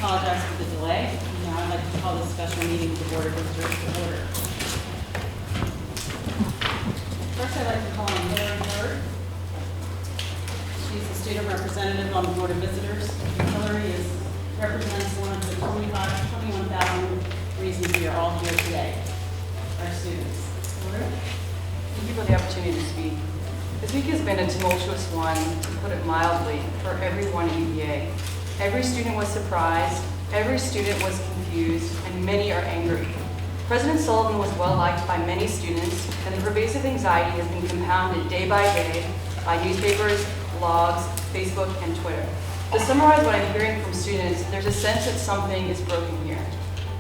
apologize for the delay. Now I'd like to call this special meeting of the Board of Visitors to order. First, I'd like to call on Hurd. She's a student representative on the Board of Visitors. Hillary represents one of the 21,000 reasons we are all here today, our students. Hillary? Thank you for the opportunity to speak. This week has been a tumultuous one, to put it mildly, for everyone at UVA. Every student was surprised, every student was confused, and many are angry. President Sullivan was well liked by many students, and the pervasive anxiety has been compounded day by day by newspapers, blogs, Facebook, and Twitter. To summarize what I'm hearing from students, there's a sense that something is broken here.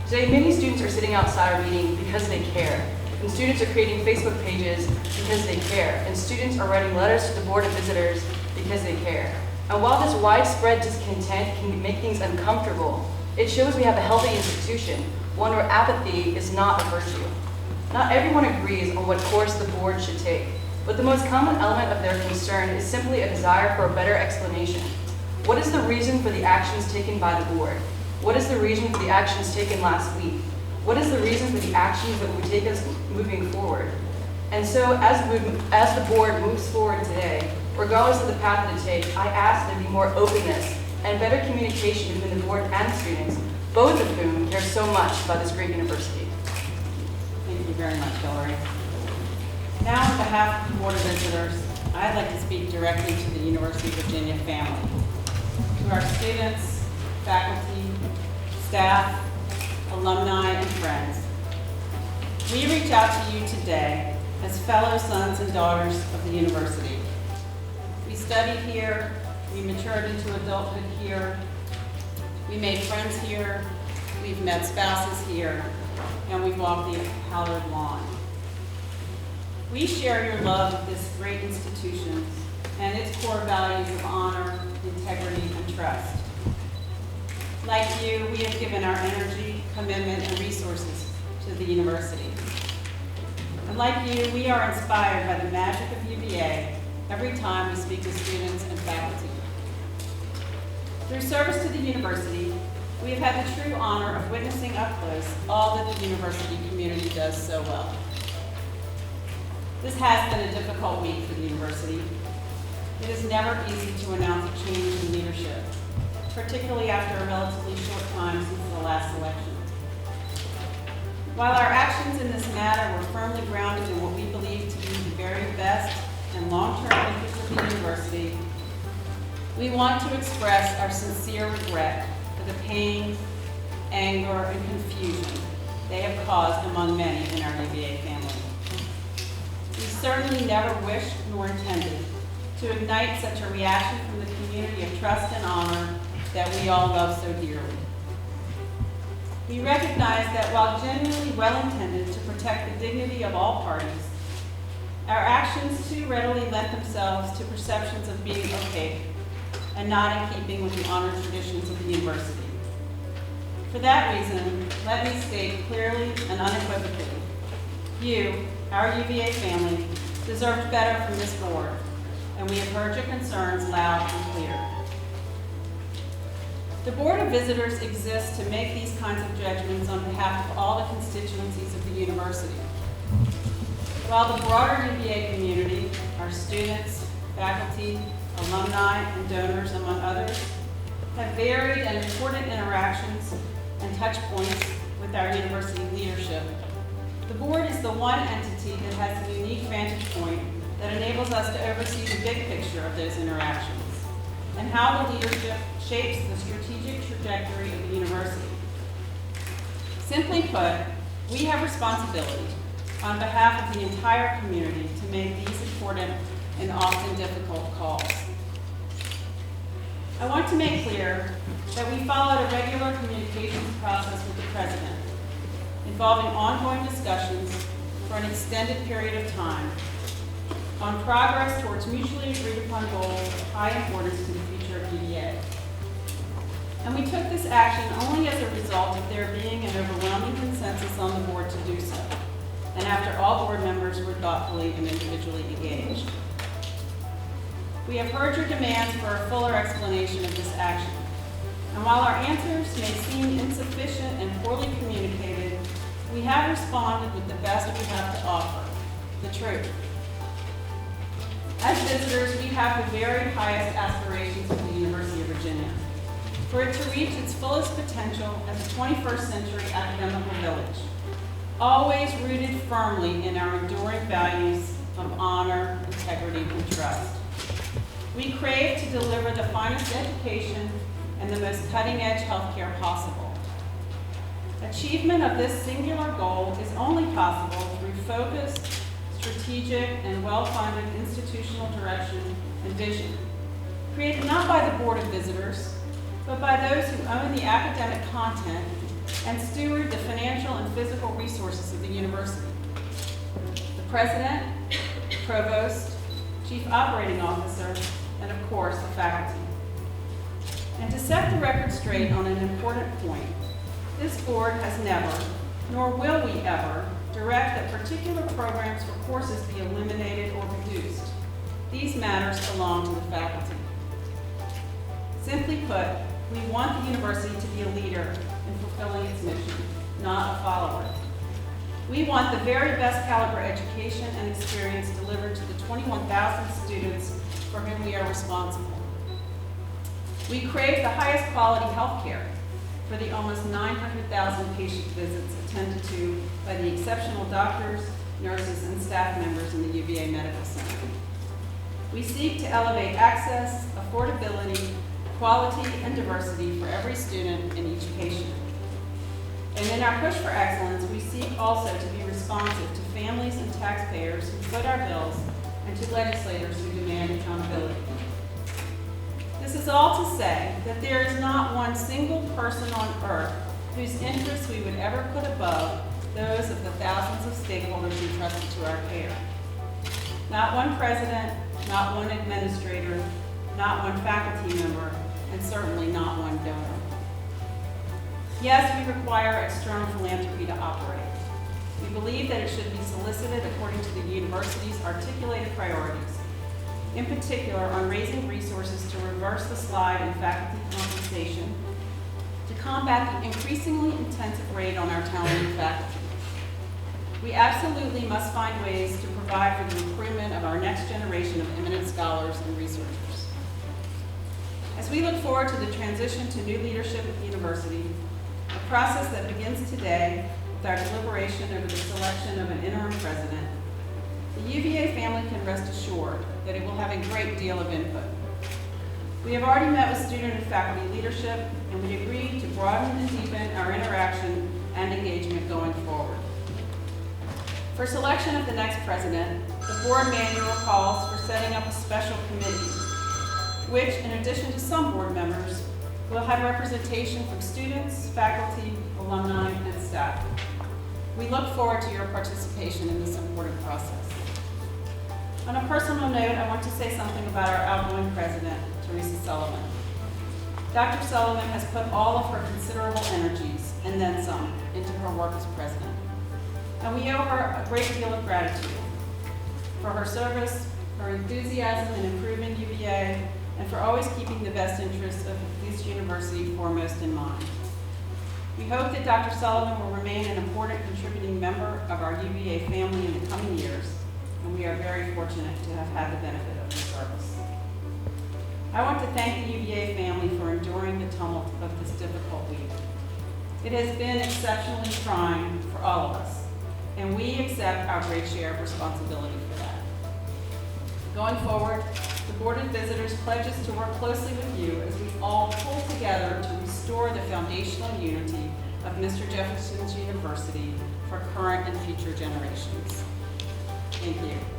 Today, many students are sitting outside our meeting because they care. And students are creating Facebook pages because they care. And students are writing letters to the Board of Visitors because they care. And while this widespread discontent can make things uncomfortable, it shows we have a healthy institution, one where apathy is not a virtue. Not everyone agrees on what course the board should take, but the most common element of their concern is simply a desire for a better explanation. What is the reason for the actions taken by the board? What is the reason for the actions taken last week? What is the reason for the actions that would take us moving forward? And so as the board moves forward today, regardless of the path that it takes, I ask there be more openness and better communication between the board and students, both of whom care so much about this great university. Thank you very much, Hillary. Now, on behalf of the Board of Visitors, I'd like to speak directly to the University of Virginia family, to our students, faculty, staff, alumni, and friends. We reach out to you today as fellow sons and daughters of the university. We studied here, we matured into adulthood here, we made friends here, we've met spouses here, and we've walked the hallowed lawn. We share your love of this great institution and its core values of honor, integrity, and trust. Like you, we have given our energy, commitment, and resources to the university. And like you, we are inspired by the magic of UVA every time we speak to students and faculty. Through service to the university, we have had the true honor of witnessing up close all that the university community does so well. This has been a difficult week for the university. It is never easy to announce a change in leadership, particularly after a relatively short time since the last election. While our actions in this matter were firmly grounded in what we believe to be the very best and long-term interests of the university, we want to express our sincere regret for the pain, anger, and confusion they have caused among many in our UVA family. We certainly never wished nor intended to ignite such a reaction from the community of trust and honor that we all love so dearly. We recognize that while genuinely well-intended to protect the dignity of all parties, our actions too readily lent themselves to perceptions of being opaque and not in keeping with the honor traditions of the university. For that reason, let me state clearly and unequivocally, you, our UVA family, deserved better from this board, and we have heard your concerns loud and clear. The Board of Visitors exists to make these kinds of judgments on behalf of all the constituencies of the university. While the broader UVA community, our students, faculty, alumni, and donors, among others, have varied and important interactions and touch points with our university leadership, the board is the one entity that has a unique vantage point that enables us to oversee the big picture of those interactions and how the leadership shapes the strategic trajectory of the university. Simply put, we have responsibility on behalf of the entire community to make these important and often difficult calls. I want to make clear that we followed a regular communications process with the president, involving ongoing discussions for an extended period of time on progress towards mutually agreed upon goals of high importance to the future of UVA. And we took this action only as a result of there being an overwhelming consensus on the board to do so, and after all board members were thoughtfully and individually engaged. We have heard your demands for a fuller explanation of this action. And while our answers may seem insufficient and poorly communicated, we have responded with the best we have to offer, the truth. As visitors, we have the very highest aspirations for the University of Virginia, for it to reach its fullest potential as a 21st century academical village, always rooted firmly in our enduring values of honor, integrity, and trust. We crave to deliver the finest education and the most cutting-edge healthcare possible. Achievement of this singular goal is only possible through focused, strategic, and well-funded institutional direction and vision, created not by the Board of Visitors, but by those who own the academic content and steward the financial and physical resources of the university. The President, Provost, Chief Operating Officer, and of course, the faculty. And to set the record straight on an important point, this board has never, nor will we ever, direct that particular programs or courses be eliminated or reduced. These matters belong to the faculty. Simply put, we want the university to be a leader in fulfilling its mission, not a follower. We want the very best caliber education and experience delivered to the 21,000 students for whom we are responsible. We crave the highest quality health care for the almost 900,000 patient visits attended to by the exceptional doctors, nurses, and staff members in the UVA Medical Center. We seek to elevate access, affordability, quality, and diversity for every student and each patient. And in our push for excellence, we seek also to be responsive to families and taxpayers who foot our bills and to legislators who demand accountability. This is all to say that there is not one single person on earth whose interests we would ever put above those of the thousands of stakeholders entrusted to our care. Not one president, not one administrator, not one faculty member, and certainly not one donor. Yes, we require external philanthropy to operate. We believe that it should be solicited according to the university's articulated priorities, in particular on raising resources to reverse the slide in faculty compensation, to combat the increasingly intensive raid on our talented faculty. We absolutely must find ways to provide for the recruitment of our next generation of eminent scholars and researchers. As we look forward to the transition to new leadership at the university, a process that begins today with our deliberation over the selection of an interim president, the UVA family can rest assured that it will have a great deal of input. We have already met with student and faculty leadership, and we agreed to broaden and deepen our interaction and engagement going forward. For selection of the next president, the board manual calls for setting up a special committee, which, in addition to some board members, will have representation from students, faculty, alumni, and staff. We look forward to your participation in this important process. On a personal note, I want to say something about our outgoing president, Teresa Sullivan. Dr. Sullivan has put all of her considerable energies, and then some, into her work as president. And we owe her a great deal of gratitude for her service, her enthusiasm in improving UVA, and for always keeping the best interests of this university foremost in mind. We hope that Dr. Sullivan will remain an important contributing member of our UVA family in the coming years, and we are very fortunate to have had the benefit of his service. I want to thank the UVA family for enduring the tumult of this difficult week. It has been exceptionally trying for all of us, and we accept our great share of responsibility for that. Going forward, the Board of Visitors pledges to work closely with you as we all pull together to restore the foundational unity of Mr. Jefferson's University for current and future generations. Thank you.